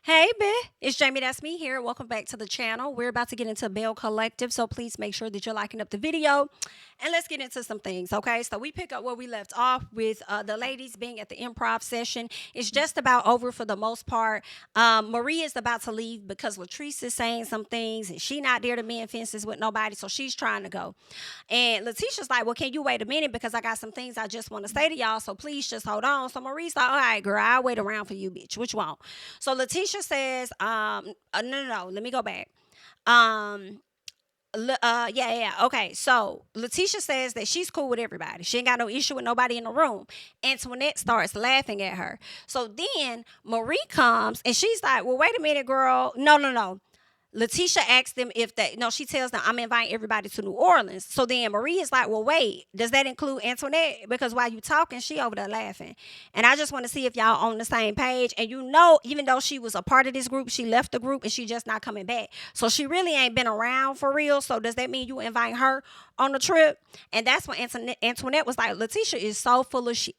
Hey, Belle, it's JamiThatsMe here. Welcome back to the channel. We're about to get into Belle Collective, so please make sure that you're liking up the video. And let's get into some things, okay? So we pick up where we left off with the ladies being at the improv session. It's just about over for the most part. Marie is about to leave because LaTeshia is saying some things, and she not there to mend fences with nobody, so she's trying to go. And LaTeshia's like, well, can you wait a minute because I got some things I just want to say to y'all, so please just hold on. So Marie's like, all right, girl, I'll wait around for you, bitch. What you want? So LaTeshia says, no, let me go back. Um, yeah. Okay. So LaTeshia says that she's cool with everybody. She ain't got no issue with nobody in the room. Antoinette starts laughing at her. So then Marie comes and she's like, well, wait a minute, girl. No. LaTeshia asks them if they, no, she tells them, I'm inviting everybody to New Orleans. So then Marie is like, well, wait, does that include Antoinette? Because while you talking, she over there laughing. And I just want to see if y'all on the same page. And you know, even though she was a part of this group, she left the group and she just not coming back. So she really ain't been around for real. So does that mean you invite her on the trip? And that's when Antoinette was like, LaTeshia is so full of shit.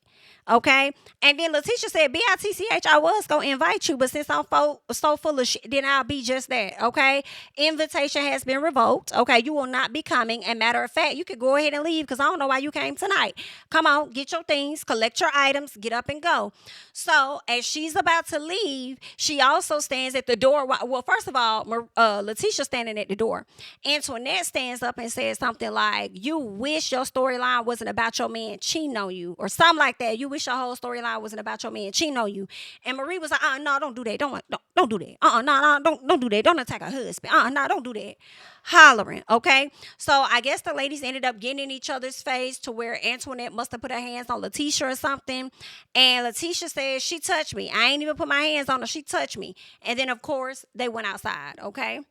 Okay. And then LaTeshia said, BITCH, I was going to invite you, but since I'm so full of shit, then I'll be just that. Okay. Invitation has been revoked. Okay. You will not be coming. And matter of fact, you could go ahead and leave because I don't know why you came tonight. Come on, get your things, collect your items, get up and go. So as she's about to leave, she also stands at the door. Well, first of all, LaTeshia standing at the door. Antoinette stands up and says something like, you wish your storyline wasn't about your man cheating on you or something like that. You wish your whole storyline wasn't about your man cheating on you. And Marie was like, no, don't do that. Don't do that. No, don't do that. Don't attack her husband. No, don't do that. Hollering, okay? So I guess the ladies ended up getting in each other's face to where Antoinette must have put her hands on LaTeshia or something. And LaTeshia says, she touched me. I ain't even put my hands on her. She touched me. And then, of course, they went outside, okay?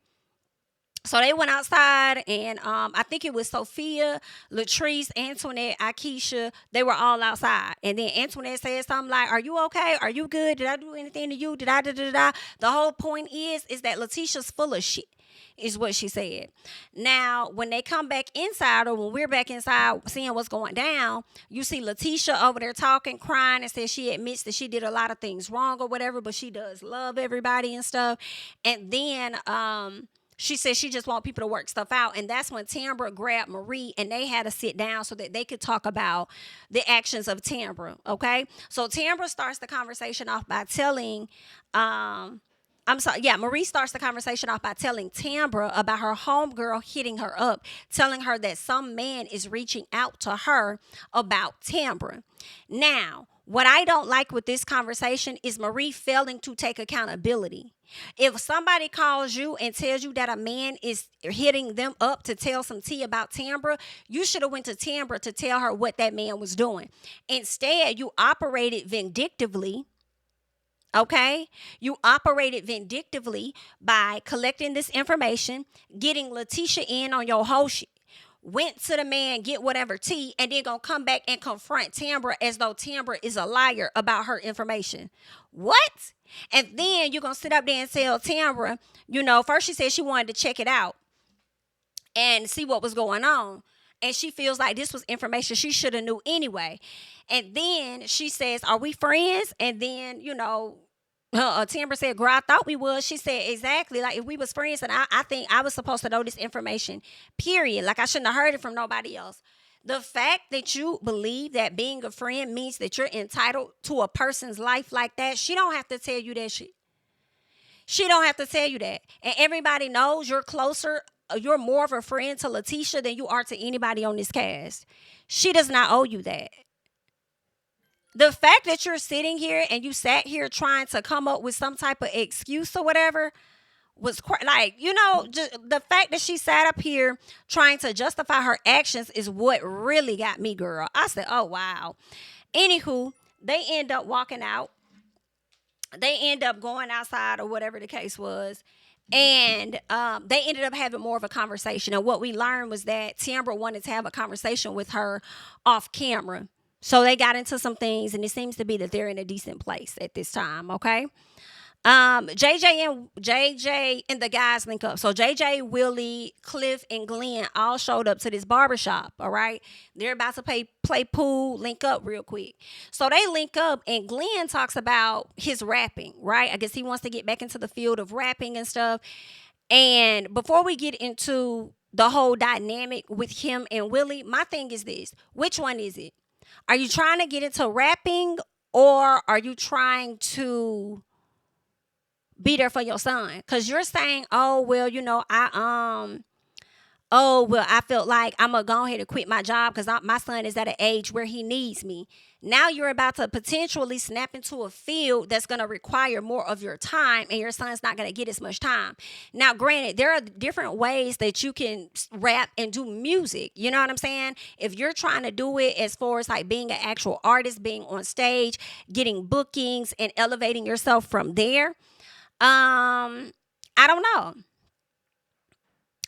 So they went outside, and I think it was Sophia, Latrice, Antoinette, Akeisha. They were all outside. And then Antoinette said something like, are you okay? Are you good? Did I do anything to you? Did I da? The whole point is that LaTeshia's full of shit, is what she said. Now, when they come back inside, or when we're back inside seeing what's going down, you see LaTeshia over there talking, crying, and says she admits that she did a lot of things wrong or whatever, but she does love everybody and stuff. And then she said she just want people to work stuff out. And that's when Tambra grabbed Marie and they had to sit down so that they could talk about the actions of Tambra. Okay. So Tambra starts the conversation off by telling, Marie starts the conversation off by telling Tambra about her homegirl hitting her up, telling her that some man is reaching out to her about Tambra. Now, what I don't like with this conversation is Marie failing to take accountability. If somebody calls you and tells you that a man is hitting them up to tell some tea about Tambra, you should have went to Tambra to tell her what that man was doing. Instead, you operated vindictively. Okay, you operated vindictively by collecting this information, getting LaTeshia in on your whole shit. Went to the man, get whatever tea, and then gonna come back and confront Tambra as though Tambra is a liar about her information. What? And then you're gonna sit up there and tell Tambra, first she said she wanted to check it out and see what was going on. And she feels like this was information she should have knew anyway. And then she says, are we friends? And then, Tambra said, girl, I thought we was. She said, exactly. Like, if we was friends, and I think I was supposed to know this information, period. Like, I shouldn't have heard it from nobody else. The fact that you believe that being a friend means that you're entitled to a person's life like that, she don't have to tell you that shit. She don't have to tell you that. And everybody knows you're more of a friend to LaTeshia than you are to anybody on this cast. She does not owe you that. The fact that you're sitting here and you sat here trying to come up with some type of excuse or whatever was just the fact that she sat up here trying to justify her actions is what really got me, girl. I said, oh, wow. Anywho, they end up walking out. They end up going outside or whatever the case was. And they ended up having more of a conversation. And what we learned was that Tambra wanted to have a conversation with her off camera. So they got into some things, and it seems to be that they're in a decent place at this time, okay? JJ and the guys link up. So JJ, Willie, Cliff, and Glen all showed up to this barbershop, all right? They're about to play pool, link up real quick. So they link up, and Glen talks about his rapping, right? I guess he wants to get back into the field of rapping and stuff. And before we get into the whole dynamic with him and Willie, my thing is this: which one is it? Are you trying to get into rapping, or are you trying to be there for your son? Because you're saying, oh well, oh well, I felt like I'm gonna go ahead and quit my job because my son is at an age where he needs me. Now you're about to potentially snap into a field that's gonna require more of your time, and your son's not gonna get as much time. Now, granted, there are different ways that you can rap and do music. You know what I'm saying? If you're trying to do it as far as like being an actual artist, being on stage, getting bookings, and elevating yourself from there, I don't know.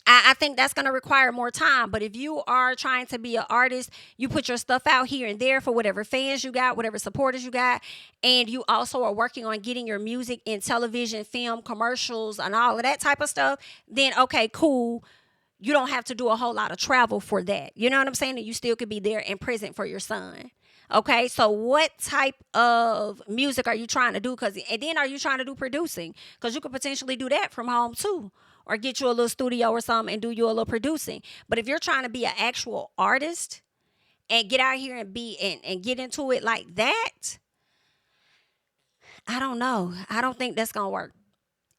I think that's going to require more time. But if you are trying to be an artist, you put your stuff out here and there for whatever fans you got, whatever supporters you got, and you also are working on getting your music in television, film, commercials, and all of that type of stuff, then okay, cool. You don't have to do a whole lot of travel for that. You know what I'm saying? And you still could be there and present for your son. Okay, so what type of music are you trying to do? And then are you trying to do producing? Because you could potentially do that from home too. Or get you a little studio or something and do you a little producing. But if you're trying to be an actual artist and get out here and and get into it like that, I don't know. I don't think that's gonna work.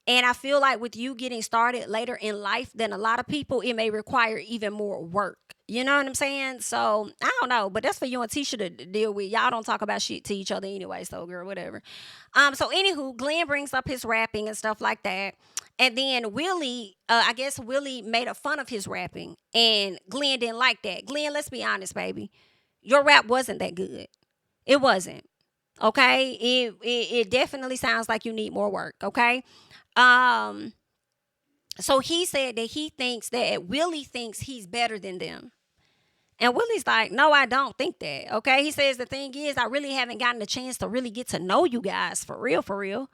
And I feel like with you getting started later in life than a lot of people, it may require even more work. You know what I'm saying? So I don't know, but that's for you and Tisha to deal with. Y'all don't talk about shit to each other anyway, so girl, whatever. So anywho, Glen brings up his rapping and stuff like that. And then Willie, I guess Willie made a fun of his rapping, and Glen didn't like that. Glen, let's be honest, baby. Your rap wasn't that good. It wasn't. Okay? It definitely sounds like you need more work, okay? Um, so he said that he thinks that Willie thinks he's better than them. And Willie's like, no, I don't think that. Okay. He says the thing is, I really haven't gotten a chance to really get to know you guys for real, for real.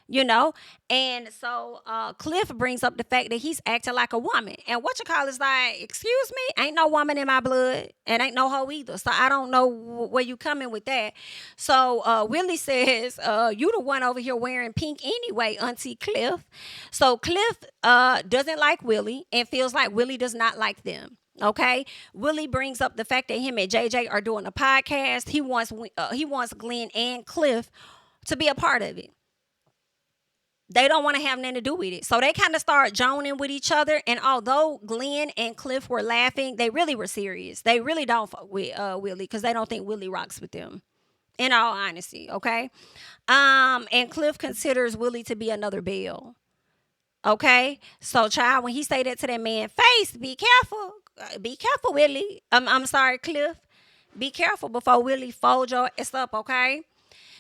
You know? And so Cliff brings up the fact that he's acting like a woman. And what you call is like, excuse me, ain't no woman in my blood and ain't no hoe either. So I don't know where you coming with that. So Willie says, you the one over here wearing pink anyway, Auntie Cliff. So Cliff doesn't like Willie and feels like Willie does not like them. Okay, Willie brings up the fact that him and JJ are doing a podcast. He wants Glen and Cliff to be a part of it. They don't want to have nothing to do with it. So they kind of start joning with each other. And although Glen and Cliff were laughing, they really were serious. They really don't fuck with Willie because they don't think Willie rocks with them. In all honesty, okay? And Cliff considers Willie to be another Belle. Okay? So, child, when he say that to that man face, be careful. Be careful, Willie. I'm sorry, Cliff. Be careful before Willie fold your ass up, okay?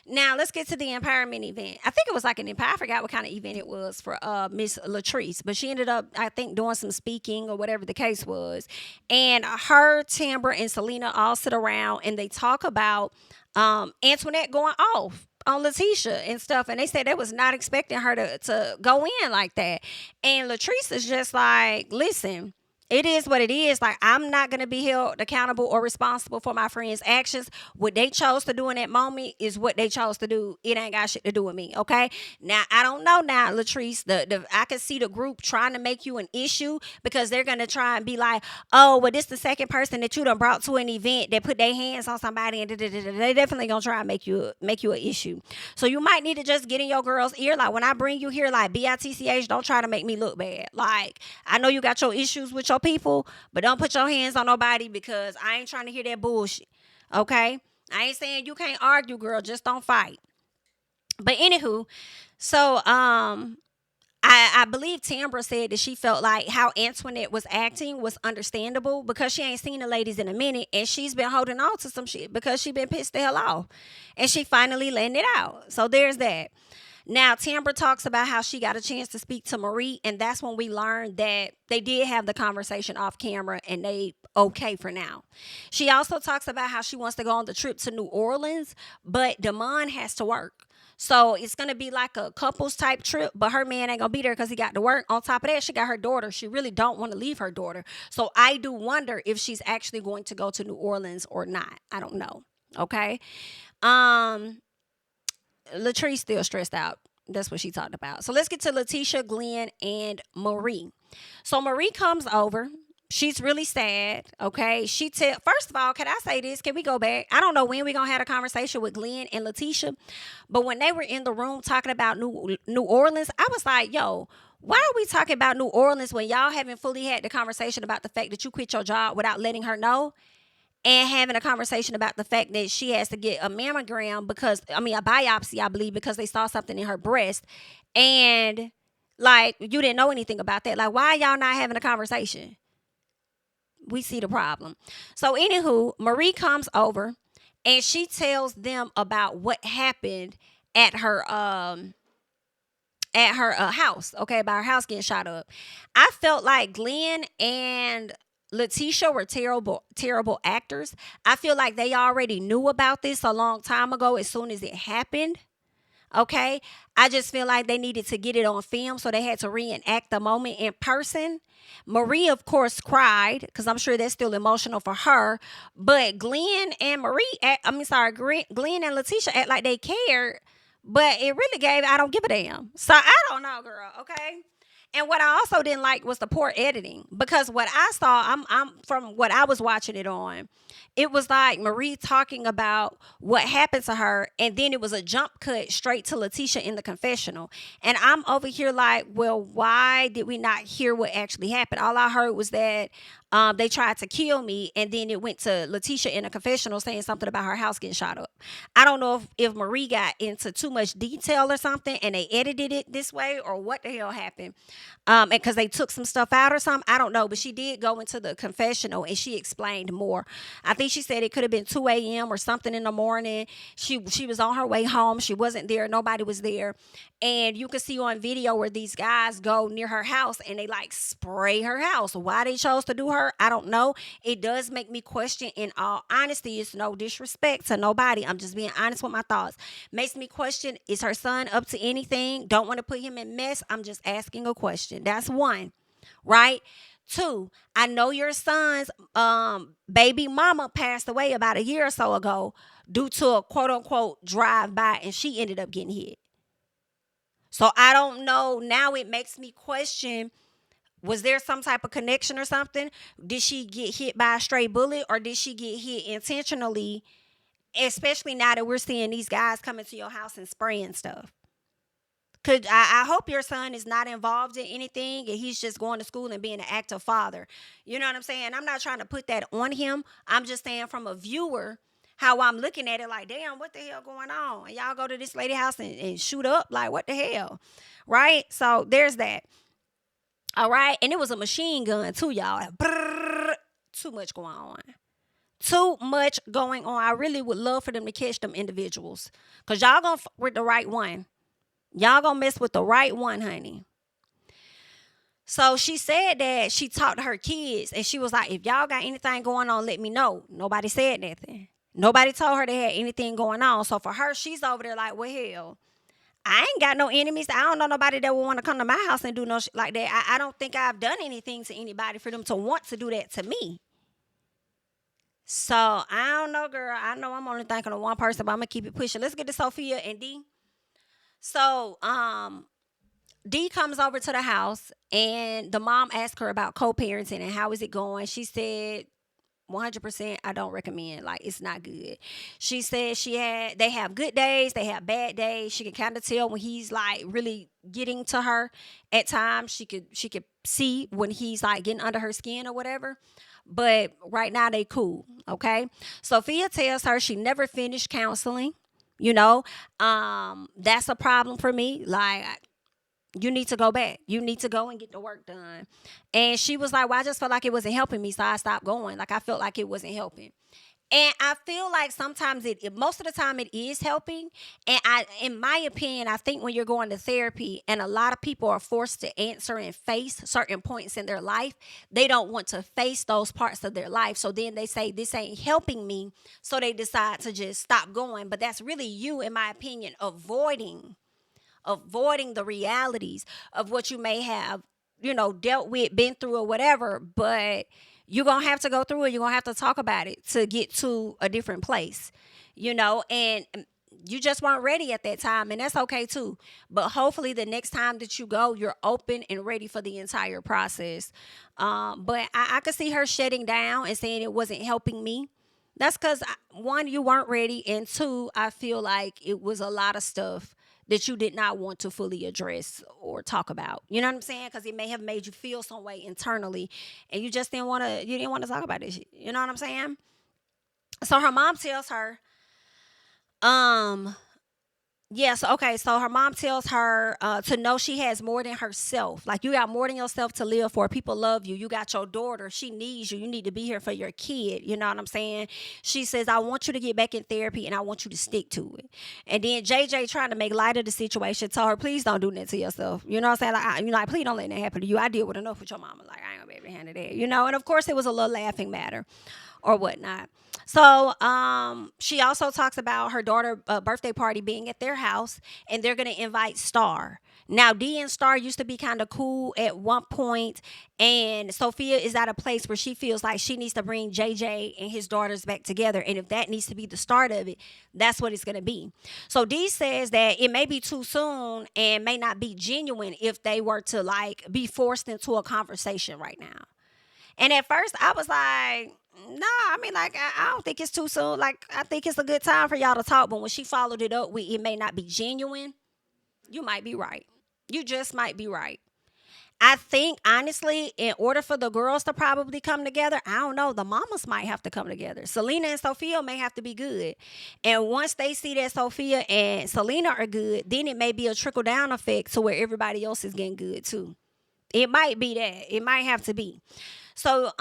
Now, let's get to the empowerment event. I think it was like an I forgot what kind of event it was for Miss LaTeshia, but she ended up, I think, doing some speaking or whatever the case was. And her, Tambra, and Selena all sit around and they talk about Antoinette going off on LaTeshia and stuff. And they said they was not expecting her to go in like that. And LaTeshia's just like, listen, it is what it is. Like, I'm not going to be held accountable or responsible for my friends' actions. What they chose to do in that moment is what they chose to do. It ain't got shit to do with me, okay? Now, I don't know now, LaTeshia. I can see the group trying to make you an issue because they're going to try and be like, oh, well, this the second person that you done brought to an event that put their hands on somebody, and they definitely going to try and make you an issue. So you might need to just get in your girl's ear. Like, when I bring you here, like, BITCH, don't try to make me look bad. Like, I know you got your issues with your people, but don't put your hands on nobody because I ain't trying to hear that bullshit. Okay? I ain't saying you can't argue, girl. Just don't fight. But anywho, so I believe Tambra said that she felt like how Antoinette was acting was understandable because she ain't seen the ladies in a minute and she's been holding on to some shit because she been pissed the hell off. And she finally letting it out. So there's that. Now, Tambra talks about how she got a chance to speak to Marie, and that's when we learned that they did have the conversation off camera and they okay for now. She also talks about how she wants to go on the trip to New Orleans, but Damon has to work. So it's gonna be like a couples type trip, but her man ain't gonna be there because he got to work. On top of that, she got her daughter. She really don't want to leave her daughter. So I do wonder if she's actually going to go to New Orleans or not. I don't know. Okay. Um, Latrice still stressed out. That's what she talked about. So let's get to LaTeshia, Glen, and Marie. So Marie comes over. She's really sad. Okay. First of all, can I say this? Can we go back? I don't know when we're gonna have a conversation with Glen and LaTeshia, but when they were in the room talking about New Orleans, I was like, yo, why are we talking about New Orleans when y'all haven't fully had the conversation about the fact that you quit your job without letting her know? And having a conversation about the fact that she has to get a mammogram a biopsy, I believe, because they saw something in her breast. And like, you didn't know anything about that. Like, why y'all not having a conversation? We see the problem. So, anywho, Marie comes over and she tells them about what happened at her house, okay, about her house getting shot up. I felt like Glen and LaTeshia were terrible actors. I feel like they already knew about this a long time ago as soon as it happened. Okay. I just feel like they needed to get it on film, so they had to reenact the moment in person. Marie, of course, cried because I'm sure that's still emotional for her. But Glen and Glen and LaTeshia act like they cared, but it really gave, I don't give a damn. So I don't know, girl. Okay. And what I also didn't like was the poor editing, because what I saw, I'm from what I was watching it on, it was like Marie talking about what happened to her, and then it was a jump cut straight to LaTeshia in the confessional. And I'm over here like, well, why did we not hear what actually happened? All I heard was that they tried to kill me, and then it went to LaTeshia in a confessional saying something about her house getting shot up. I don't know if Marie got into too much detail or something, and they edited it this way, or what the hell happened. And because they took some stuff out or something, I don't know. But she did go into the confessional and she explained more. I think she said it could have been 2 a.m. or something in the morning. She was on her way home. She wasn't there. Nobody was there. And you can see on video where these guys go near her house and they like spray her house. Why they chose to do her, I don't know. It does make me question, in all honesty. It's no disrespect to nobody. I'm just being honest with my thoughts. Makes me question, is her son up to anything? Don't want to put him in mess. I'm just asking a question. That's one, right? Two, I know your son's baby mama passed away about a year or so ago due to a quote unquote drive by, and she ended up getting hit. So I don't know. Now it makes me question, was there some type of connection or something? Did she get hit by a stray bullet, or did she get hit intentionally? Especially now that we're seeing these guys coming to your house and spraying stuff. I hope your son is not involved in anything and he's just going to school and being an active father. You know what I'm saying? I'm not trying to put that on him. I'm just saying, from a viewer, how I'm looking at it, like, damn, what the hell going on? And y'all go to this lady house and shoot up? Like, what the hell? Right? So there's that. All right. And it was a machine gun too, y'all. Brrr, too much going on. Too much going on. I really would love for them to catch them individuals, because y'all gonna fuck with the right one. Y'all gonna mess with the right one, honey. So she said that she talked to her kids and she was like, if y'all got anything going on, let me know. Nobody said nothing. Nobody told her they had anything going on. So for her, she's over there like, well, hell, I ain't got no enemies. I don't know nobody that would want to come to my house and do no shit like that. I don't think I've done anything to anybody for them to want to do that to me. So I don't know, girl. I know I'm only thinking of one person, but I'm gonna keep it pushing. Let's get to Sophia and D. So D comes over to the house and the mom asked her about co-parenting and how is it going. She said 100% I don't recommend. Like, it's not good. She said they have good days, they have bad days. She can kind of tell when he's like really getting to her at times. She could see when he's like getting under her skin or whatever. But right now they cool, okay? Sophia tells her she never finished counseling. That's a problem for me. Like, you need to go back. You need to go and get the work done. And she was like, well, I just felt like it wasn't helping me, so I stopped going. Like, I felt like it wasn't helping. And I feel like sometimes most of the time it is helping. And in my opinion, I think when you're going to therapy and a lot of people are forced to answer and face certain points in their life, they don't want to face those parts of their life. So then they say, this ain't helping me. So they decide to just stop going. But that's really you, in my opinion, avoiding the realities of what you may have, dealt with, been through, or whatever. But you're going to have to go through it. You're going to have to talk about it to get to a different place, and you just weren't ready at that time. And that's okay too. But hopefully the next time that you go, you're open and ready for the entire process. But I could see her shutting down and saying it wasn't helping me. That's because, one, you weren't ready. And two, I feel like it was a lot of stuff that you did not want to fully address or talk about. You know what I'm saying? Because it may have made you feel some way internally, and you just didn't want to talk about this shit. You know what I'm saying? So her mom tells her, um, yes, okay. So her mom tells her to know she has more than herself. Like, you got more than yourself to live for. People love you. You got your daughter. She needs you. You need to be here for your kid. You know what I'm saying? She says, I want you to get back in therapy and I want you to stick to it. And then JJ, trying to make light of the situation, told her, please don't do that to yourself. You know what I'm saying? Like, please don't let that happen to you. I deal with enough with your mama. Like, I ain't gonna be able to handle that. And of course it was a little laughing matter or whatnot. So she also talks about her daughter' birthday party being at their house, and they're going to invite Star. Now, D and Star used to be kind of cool at one point, and Sophia is at a place where she feels like she needs to bring JJ and his daughters back together. And if that needs to be the start of it, that's what it's going to be. So D says that it may be too soon and may not be genuine if they were to like be forced into a conversation right now. And at first, I was like, no, I mean, like, I don't think it's too soon. Like, I think it's a good time for y'all to talk. But when she followed it up with it may not be genuine, you might be right. You just might be right. I think, honestly, in order for the girls to probably come together, I don't know, the mamas might have to come together. Selena and Sophia may have to be good. And once they see that Sophia and Selena are good, then it may be a trickle down effect to where everybody else is getting good too. It might be that. It might have to be. So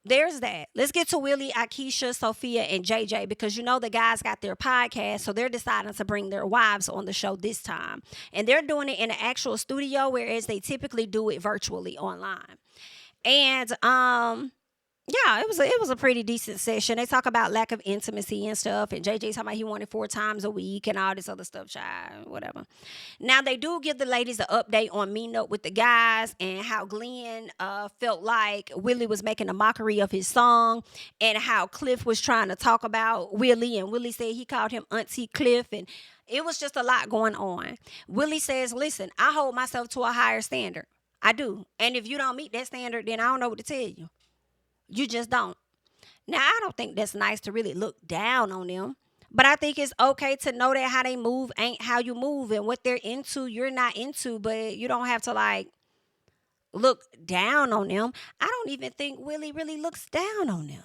there's that. Let's get to Willie, Akeisha, Sophia, and JJ, because the guys got their podcast, so they're deciding to bring their wives on the show this time. And they're doing it in an actual studio, whereas they typically do it virtually online. And yeah, it was a pretty decent session. They talk about lack of intimacy and stuff, and JJ talking about he wanted 4 times a week and all this other stuff, child, whatever. Now they do give the ladies an update on meeting up with the guys and how Glen felt like Willie was making a mockery of his song, and how Cliff was trying to talk about Willie, and Willie said he called him Auntie Cliff, and it was just a lot going on. Willie says, "Listen, I hold myself to a higher standard. I do, and if you don't meet that standard, then I don't know what to tell you. You just don't." Now, I don't think that's nice to really look down on them. But I think it's okay to know that how they move ain't how you move, and what they're into, you're not into, but you don't have to like look down on them. I don't even think Willie really looks down on them.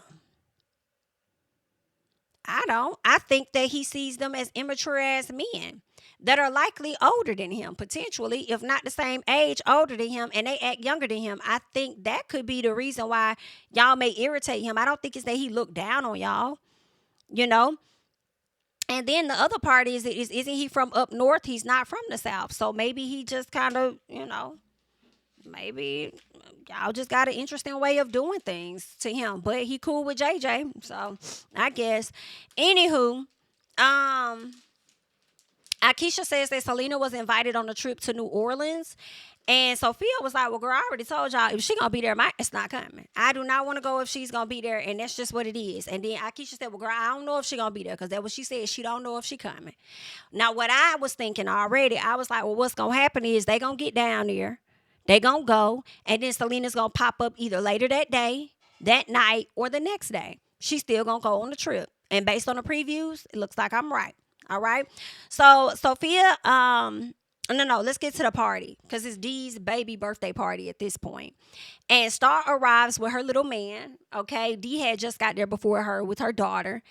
I don't. I think that he sees them as immature as men that are likely older than him, potentially, if not the same age, older than him, and they act younger than him. I think that could be the reason why y'all may irritate him. I don't think it's that he looked down on y'all, you know? And then the other part is isn't he from up north? He's not from the south. So maybe he just kind of, maybe y'all just got an interesting way of doing things to him. But he cool with JJ. So I guess. Anywho, Akeisha says that Selena was invited on a trip to New Orleans. And Sophia was like, well, girl, I already told y'all, if she gonna be there, it's not coming. I do not want to go if she's gonna be there, and that's just what it is. And then Akeisha said, well, girl, I don't know if she gonna be there, because that's what she said. She don't know if she coming. Now, what I was thinking already, I was like, well, what's gonna happen is they gonna get down there, they gonna go, and then Selena's gonna pop up either later that day, that night, or the next day. She's still gonna go on the trip. And based on the previews, it looks like I'm right. All right. So Sophia, no, let's get to the party, because it's Dee's baby birthday party at this point. And Star arrives with her little man. Okay. Dee had just got there before her with her daughter.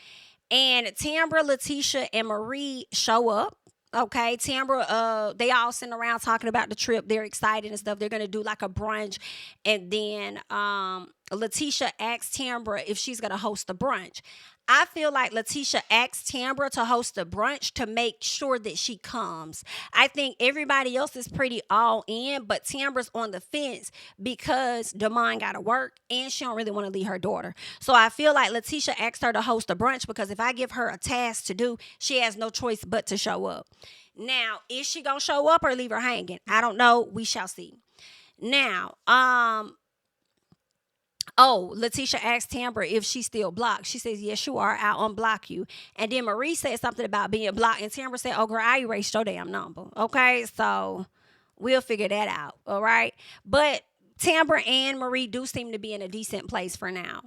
And Tambra, LaTeshia, and Marie show up. Okay, Tambra, they all sitting around talking about the trip. They're excited and stuff. They're gonna do like a brunch, and then LaTeshia asked Tambra if she's going to host the brunch. I feel like LaTeshia asked Tambra to host the brunch to make sure that she comes. I think everybody else is pretty all in, but Tambra's on the fence because Damon got to work and she don't really want to leave her daughter. So I feel like LaTeshia asked her to host the brunch because if I give her a task to do, she has no choice but to show up. Now, is she going to show up or leave her hanging? I don't know. We shall see. Now, oh, LaTeshia asked Tambra if she's still blocked. She says, yes, you are. I'll unblock you. And then Marie said something about being blocked. And Tambra said, oh, girl, I erased your damn number. Okay, so we'll figure that out. All right. But Tambra and Marie do seem to be in a decent place for now.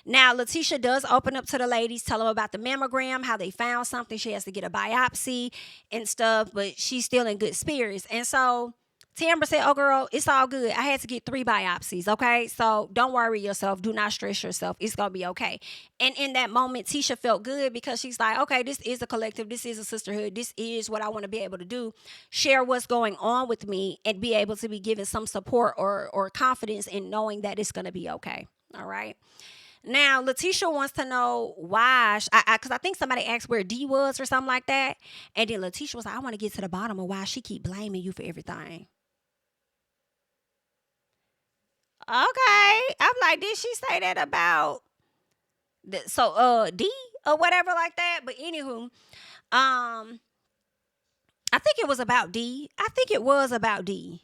Now, LaTeshia does open up to the ladies, tell them about the mammogram, how they found something. She has to get a biopsy and stuff, but she's still in good spirits. And so Tambra said, oh, girl, it's all good. I had to get 3 biopsies, okay? So don't worry yourself. Do not stress yourself. It's going to be okay. And in that moment, Tisha felt good because she's like, okay, this is a collective. This is a sisterhood. This is what I want to be able to do. Share what's going on with me and be able to be given some support or confidence in knowing that it's going to be okay, all right? Now, LaTeshia wants to know why, because I think somebody asked where D was or something like that. And then LaTeshia was like, I want to get to the bottom of why she keep blaming you for everything. Okay. I'm like, did she say that about D or whatever like that? But anywho, I think it was about D. I think it was about D.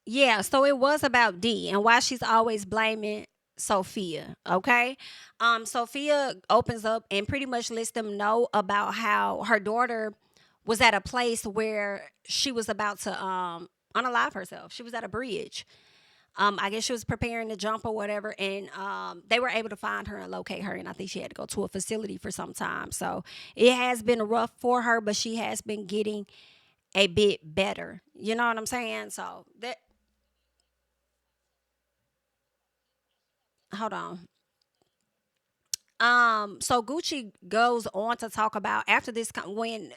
Yeah, so it was about D and why she's always blaming Sophia. Okay. Sophia opens up and pretty much lets them know about how her daughter was at a place where she was about to unalive herself. She was at a bridge. I guess she was preparing to jump or whatever, and they were able to find her and locate her, and I think she had to go to a facility for some time. So it has been rough for her, but she has been getting a bit better. You know what I'm saying? So that, hold on. So Gucci goes on to talk about after this when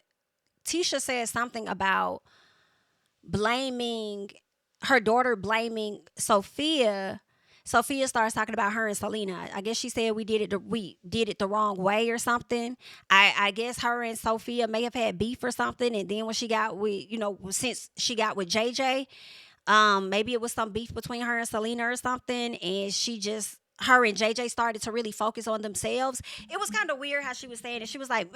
Tisha says something about blaming her daughter, blaming Sophia. Sophia starts talking about her and Selena. I guess she said we did it the wrong way or something. I guess her and Sophia may have had beef or something, and then when she got with since she got with JJ, maybe it was some beef between her and Selena or something, and her and JJ started to really focus on themselves. It was kind of weird how she was saying it. She was like,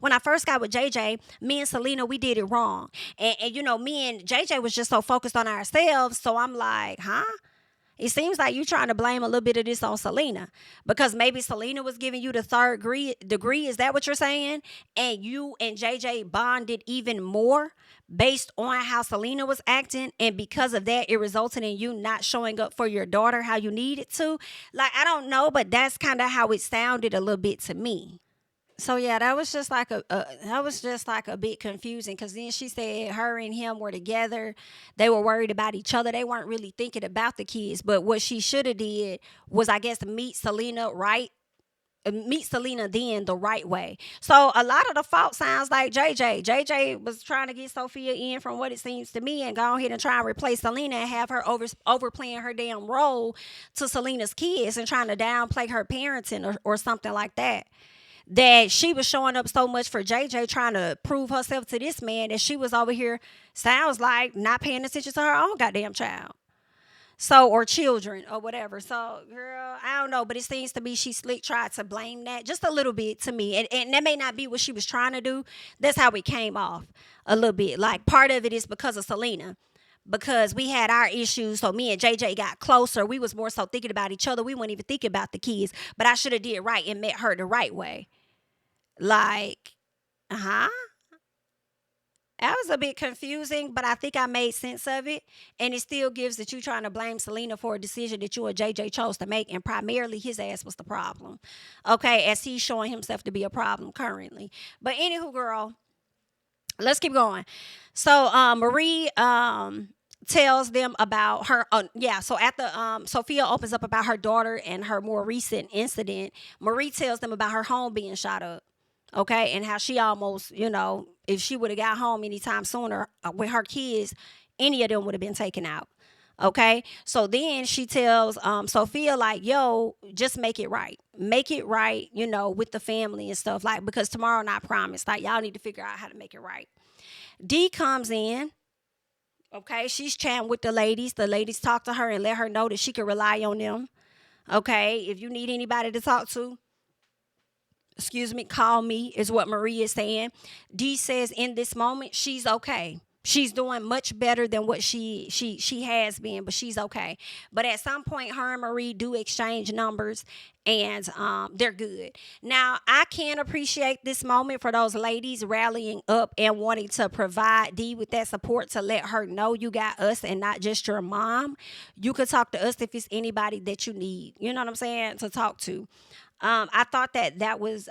when I first got with JJ, me and Selena, we did it wrong. And me and JJ was just so focused on ourselves. So I'm like, huh? It seems like you're trying to blame a little bit of this on Selena because maybe Selena was giving you the third degree. Is that what you're saying? And you and JJ bonded even more based on how Selena was acting. And because of that, it resulted in you not showing up for your daughter how you needed to. Like, I don't know, but that's kind of how it sounded a little bit to me. So yeah, that was just like a bit confusing because then she said her and him were together. They were worried about each other. They weren't really thinking about the kids. But what she should have did was, I guess, meet Selena then the right way. So a lot of the fault sounds like JJ. JJ was trying to get Sophia in from what it seems to me and go ahead and try and replace Selena and have her overplaying her damn role to Selena's kids and trying to downplay her parenting or something like that. That she was showing up so much for JJ trying to prove herself to this man that she was over here, sounds like, not paying attention to her own goddamn child. So, or children or whatever. So, girl, I don't know, but it seems to me she slick tried to blame that just a little bit to me. And that may not be what she was trying to do. That's how it came off a little bit. Like, part of it is because of Selena. Because we had our issues, so me and JJ got closer. We was more so thinking about each other. We weren't even thinking about the kids. But I should have did right and met her the right way. Like, that was a bit confusing, but I think I made sense of it. And it still gives that you trying to blame Selena for a decision that you and JJ chose to make. And primarily his ass was the problem. Okay, as he's showing himself to be a problem currently. But anywho, girl, let's keep going. So Marie tells them about her. So after Sophia opens up about her daughter and her more recent incident, Marie tells them about her home being shot up. Okay, and how she almost, if she would have got home anytime sooner with her kids, any of them would have been taken out. Okay, so then she tells Sophia like, "Yo, just make it right, you know, with the family and stuff like because tomorrow not promised. Like y'all need to figure out how to make it right." D comes in. Okay, she's chatting with the ladies. The ladies talk to her and let her know that she can rely on them. Okay, if you need anybody to talk to, excuse me, call me, is what Marie is saying. D says in this moment, she's okay. She's doing much better than what she has been, but she's okay. But at some point, her and Marie do exchange numbers, and they're good. Now, I can appreciate this moment for those ladies rallying up and wanting to provide D with that support to let her know you got us and not just your mom. You could talk to us if it's anybody that you need. You know what I'm saying? To talk to. I thought that was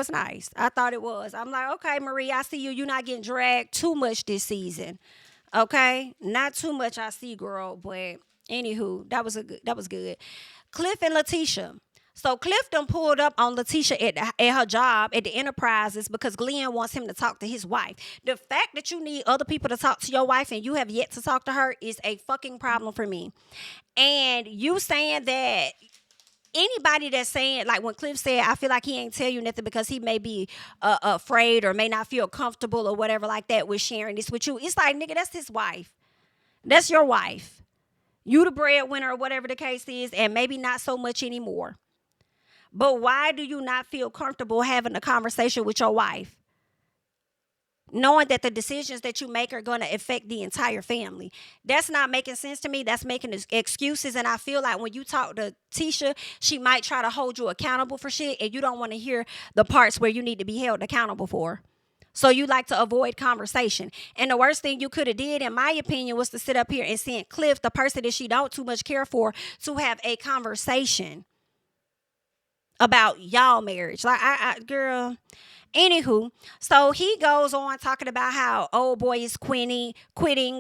nice. I thought it was. I'm like, okay, Marie, I see you. You're not getting dragged too much this season. Okay, not too much. I see, girl. But anywho, that was good. Cliff and LaTeshia. So Cliff done pulled up on LaTeshia at her job at the Enterprises because Glen wants him to talk to his wife. The fact that you need other people to talk to your wife and you have yet to talk to her is a fucking problem for me. And you saying that anybody that's saying, like when Cliff said, I feel like he ain't tell you nothing because he may be afraid or may not feel comfortable or whatever like that with sharing this with you. It's like, nigga, that's his wife. That's your wife. You the breadwinner or whatever the case is, and maybe not so much anymore. But why do you not feel comfortable having a conversation with your wife? Knowing that the decisions that you make are going to affect the entire family. That's not making sense to me. That's making excuses. And I feel like when you talk to Tisha, she might try to hold you accountable for shit. And you don't want to hear the parts where you need to be held accountable for. So you like to avoid conversation. And the worst thing you could have did, in my opinion, was to sit up here and send Cliff, the person that she don't too much care for, to have a conversation about y'all marriage. Like, girl... Anywho, so he goes on talking about how old boy is quitting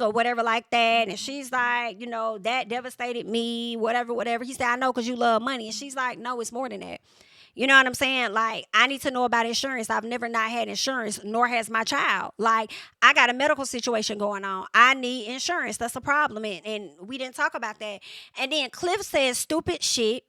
or whatever like that. And she's like, you know, that devastated me, whatever. He said, I know because you love money. And she's like, no, it's more than that. You know what I'm saying? Like, I need to know about insurance. I've never not had insurance, nor has my child. Like, I got a medical situation going on. I need insurance. That's a problem. And we didn't talk about that. And then Cliff says stupid shit.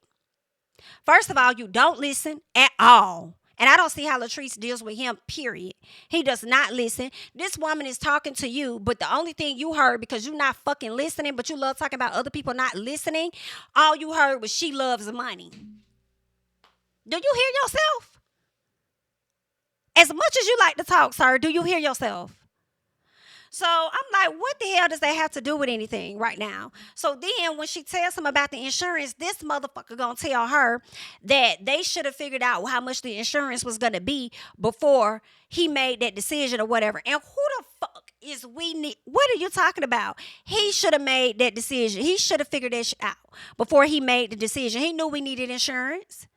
First of all, you don't listen at all. And I don't see how LaTeshia deals with him, period. He does not listen. This woman is talking to you, but the only thing you heard, because you're not fucking listening, but you love talking about other people not listening, all you heard was she loves money. Do you hear yourself? As much as you like to talk, sir, do you hear yourself? So I'm like, what the hell does that have to do with anything right now? So then when she tells him about the insurance, this motherfucker gonna tell her that they should have figured out how much the insurance was gonna be before he made that decision or whatever. And who the fuck is we need? What are you talking about? He should have made that decision. He should have figured that shit out before he made the decision. He knew we needed insurance.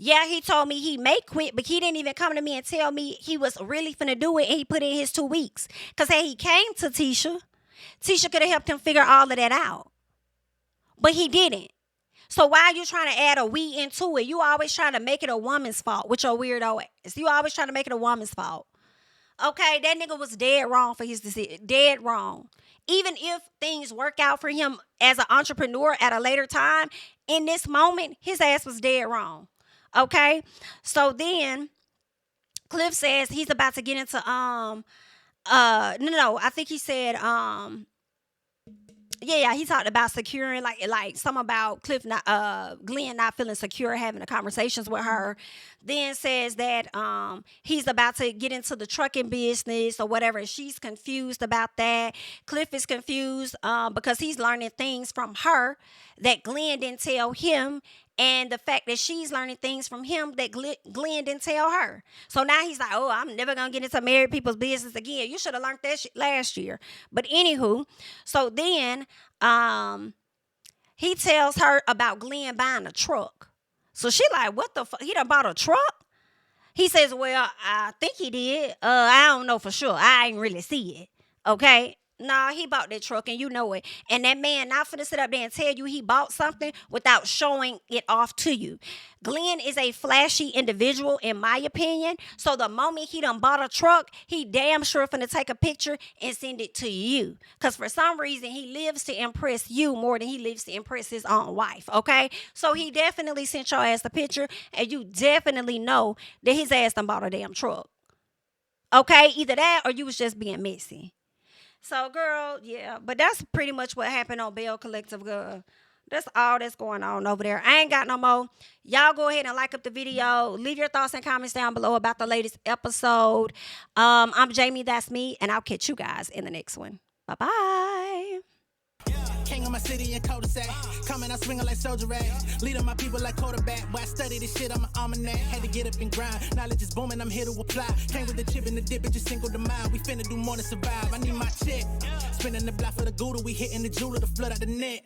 Yeah, he told me he may quit, but he didn't even come to me and tell me he was really finna do it, and he put in his 2 weeks. Because hey, he came to Tisha could have helped him figure all of that out. But he didn't. So why are you trying to add a we into it? You always trying to make it a woman's fault with your weirdo ass. You always trying to make it a woman's fault. Okay, that nigga was dead wrong for his decision. Dead wrong. Even if things work out for him as an entrepreneur at a later time, in this moment, his ass was dead wrong. Okay, so then Cliff says he's about to get into no, I think he said yeah, he talked about securing like something about Glen not feeling secure having the conversations with her. Then says that he's about to get into the trucking business or whatever. She's confused about that. Cliff is confused because he's learning things from her that Glen didn't tell him. And the fact that she's learning things from him that Glen didn't tell her. So now he's like, oh, I'm never going to get into married people's business again. You should have learned that shit last year. But anywho, so then he tells her about Glen buying a truck. So she like, what the fuck? He done bought a truck? He says, well, I think he did. I don't know for sure. I ain't really see it. Okay? Nah, he bought that truck and you know it. And that man not finna sit up there and tell you he bought something without showing it off to you. Glen is a flashy individual, in my opinion. So the moment he done bought a truck, he damn sure finna take a picture and send it to you. Because for some reason, he lives to impress you more than he lives to impress his own wife, okay? So he definitely sent your ass the picture, and you definitely know that his ass done bought a damn truck. Okay? Either that or you was just being messy. So, girl, yeah, but that's pretty much what happened on Belle Collective, girl. That's all that's going on over there. I ain't got no more. Y'all go ahead and like up the video. Leave your thoughts and comments down below about the latest episode. I'm JamiThatsMe, and I'll catch you guys in the next one. Bye-bye. King of my city and cul-de-sac. Coming out swinging like Soldier Ray. Leading my people like quarterback. Boy, I study this shit, I'm an almanac. Had to get up and grind. Knowledge is booming, I'm here to apply. Came with the chip and the dip, it just single the mind. We finna do more than survive. I need my check. Spinning the block for the Gouda. We hitting the jeweler to flood out the net.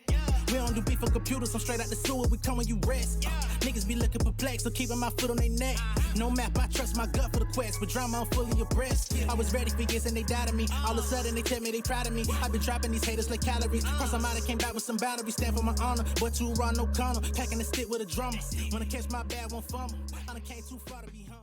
We don't do beef for computers, I'm straight out the sewer. We come when you rest. Niggas be looking perplexed, so keeping my foot on their neck. No map, I trust my gut for the quest. With drama, I'm fully abreast. I was ready for years and they died of me. All of a sudden, they tell me they proud of me. I've been dropping these haters like calories. Cross them out, I came back with some boundaries. Stand for my honor, but too raw, no corner. Packing the stick with a drummer. Wanna catch my bad, won't fumble. I done came too far to be humble.